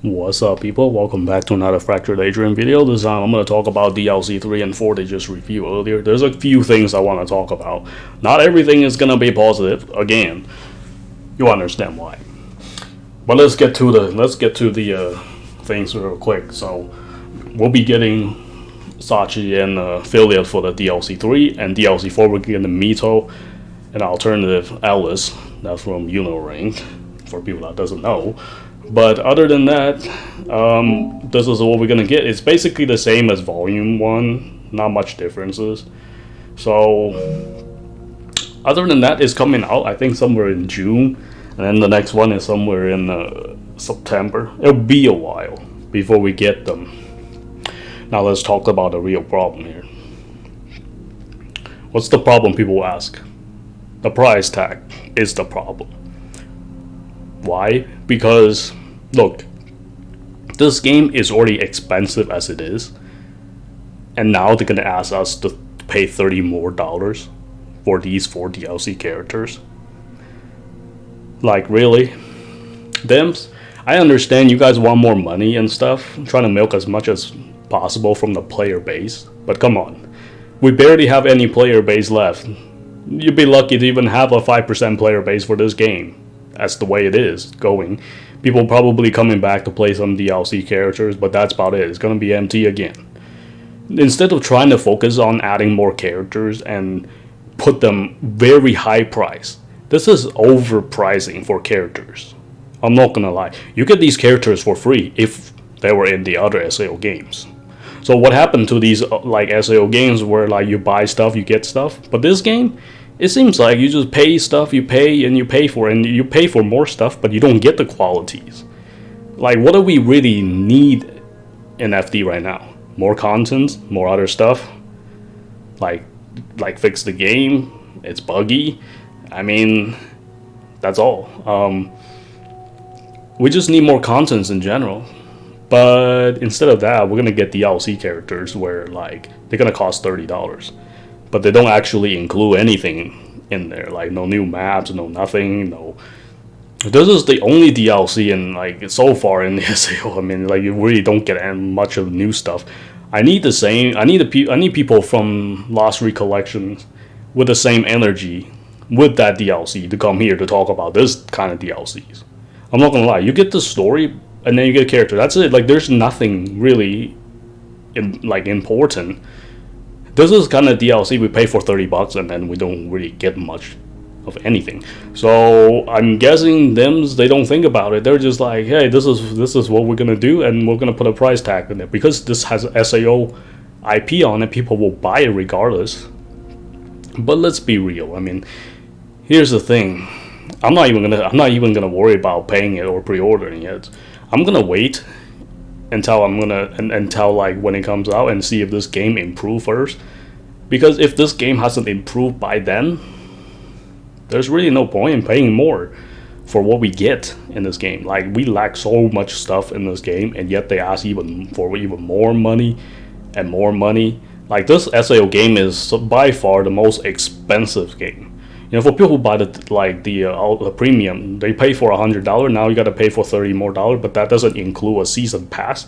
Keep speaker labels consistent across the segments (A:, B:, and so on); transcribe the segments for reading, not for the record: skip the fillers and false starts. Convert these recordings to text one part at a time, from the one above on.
A: What's up, people? Welcome back to another Fractured Daydream video. This time I'm going to talk about DLC 3 and 4 they just reviewed earlier. There's a few things I want to talk about. Not everything is going to be positive. Again, you understand why. But let's get to the things real quick. So we'll be getting Sachi and affiliate for the DLC 3, and DLC 4 we're getting Mito, an alternative Alice. That's from Ring, for people that doesn't know. But other than that, this is what we're gonna get. It's basically the same as Volume 1, not much differences. So, other than that, it's coming out, I think, somewhere in June. And then the next one is somewhere in September. It'll be a while before we get them. Now let's talk about the real problem here. What's the problem, people ask? The price tag is the problem. Why? Because, look, this game is already expensive as it is, and now they're gonna ask us to pay $30 more for these 4 DLC characters. Like, really? Dems, I understand you guys want more money and stuff, trying to milk as much as possible from the player base, but come on. We barely have any player base left. You'd be lucky to even have a 5% player base for this game. That's the way it is going. People probably coming back to play some DLC characters, but that's about it. It's gonna be empty again. Instead of trying to focus on adding more characters and put them very high price, this is overpricing for characters. I'm not gonna lie. You get these characters for free if they were in the other SAO games. So what happened to these like SAO games where like you buy stuff, you get stuff? But this game, it seems like you just pay stuff, you pay for more stuff, but you don't get the qualities. Like, what do we really need in FD right now? More content, more other stuff? Like fix the game, it's buggy. I mean, that's all. We just need more content in general. But instead of that, we're gonna get DLC characters where like they're gonna cost $30. But they don't actually include anything in there, like no new maps, no nothing, no. This is the only DLC in like so far in the SAO. I mean, like you really don't get much of new stuff. I need the same. I need people from Lost Recollections with the same energy with that DLC to come here to talk about this kind of DLCs. I'm not gonna lie. You get the story and then you get a character. That's it. Like there's nothing really important. This is kind of DLC we pay for $30 and then we don't really get much of anything. So I'm guessing they don't think about it. They're just like, hey, this is what we're gonna do, and we're gonna put a price tag on it because this has SAO IP on it. People will buy it regardless. But let's be real. I mean, here's the thing. I'm not even gonna worry about paying it or pre-ordering it. I'm gonna wait until like when it comes out and see if this game improves first, because if this game hasn't improved by then, there's really no point in paying more for what we get in this game. Like, we lack so much stuff in this game, and yet they ask even more money and more money. Like, this SAO game is by far the most expensive game. You know, for people who buy the premium, they pay for $100. Now you got to pay for $30 more, but that doesn't include a season pass,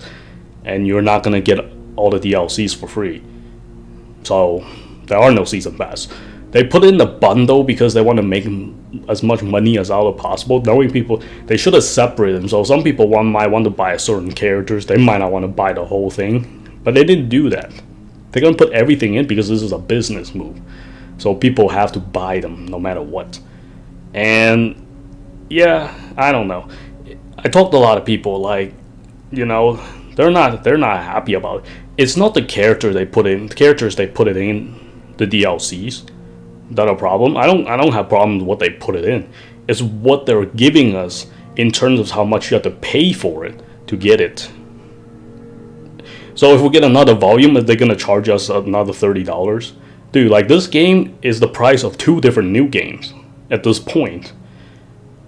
A: and you're not gonna get all the DLCs for free. So there are no season pass. They put in the bundle because they want to make as much money as out of possible. Knowing people, they should have separated them. So some people might want to buy certain characters. They might not want to buy the whole thing, but they didn't do that. They're gonna put everything in because this is a business move. So people have to buy them no matter what. And yeah, I don't know. I talked to a lot of people, like, you know, they're not happy about it. It's not the characters they put in the DLCs that are a problem. I don't have problems with what they put it in. It's what they're giving us in terms of how much you have to pay for it to get it. So if we get another volume, are they gonna charge us another $30? Dude, like, this game is the price of 2 different new games at this point,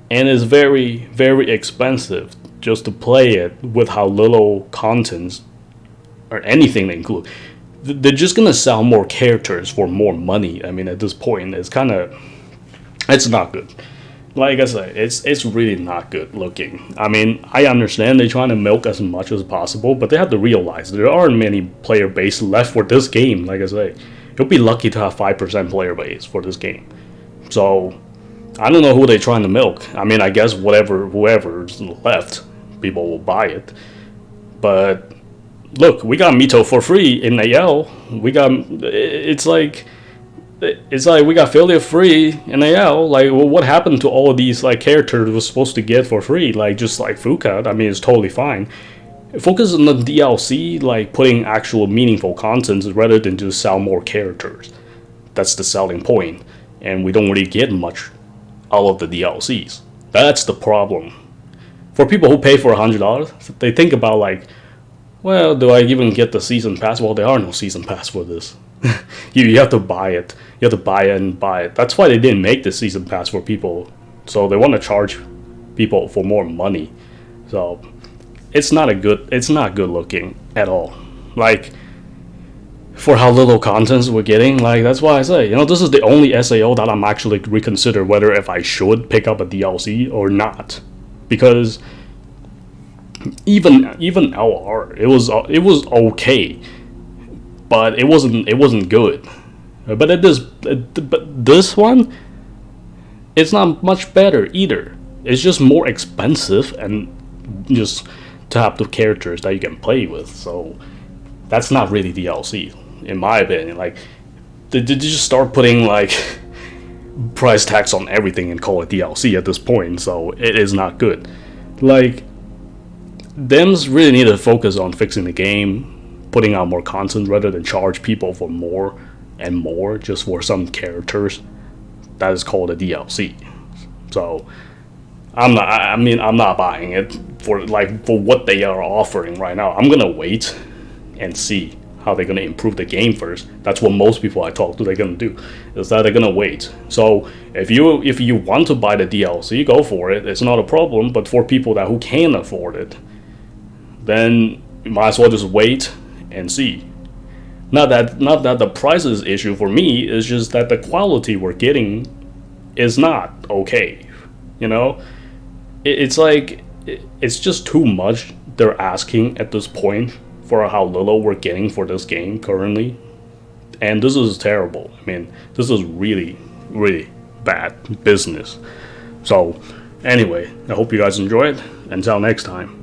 A: and it's very, very expensive just to play it with how little content or anything they include. They're just gonna sell more characters for more money. I mean, at this point, it's not good. like I said, it's really not good looking. I mean, I understand they're trying to milk as much as possible, but they have to realize there aren't many player base left for this game. Like I say, you'll be lucky to have 5% player base for this game. So I don't know who they're trying to milk. I mean, I guess whoever's left, people will buy it. But look, we got Mito for free in AL. It's like we got failure free in AL. Like, well, what happened to all of these like characters we're supposed to get for free? Like, just like Fuka, I mean, it's totally fine. Focus on the DLC, like putting actual meaningful content rather than just sell more characters. That's the selling point, and we don't really get much out of the DLCs. That's the problem. For people who pay for $100, they think about like, well, do I even get the season pass? Well, there are no season pass for this. you have to buy it. You have to buy it and buy it. That's why they didn't make the season pass for people. So they want to charge people for more money. So it's not good looking at all. Like, for how little content we're getting, like, that's why I say, this is the only SAO that I'm actually reconsider whether if I should pick up a DLC or not. Because even LR, it was okay, but it wasn't good. But this one, it's not much better either. It's just more expensive and just to have the characters that you can play with. So that's not really DLC, in my opinion. Like, they just start putting like price tags on everything and call it DLC at this point. So it is not good. Like, Dems really need to focus on fixing the game, putting out more content rather than charge people for more and more just for some characters. That is called a DLC. So I'm not buying it for what they are offering right now. I'm gonna wait and see how they're gonna improve the game first. That's what most people I talk to they're gonna do, is that they're gonna wait. So if you want to buy the DLC, go for it. It's not a problem. But for people who can afford it, then you might as well just wait and see. Not that the price is issue for me. It's just that the quality we're getting is not okay. It's like it's just too much they're asking at this point for how little we're getting for this game currently, and this is terrible. I mean, this is really, really bad business. So anyway, I hope you guys enjoyed. Until next time.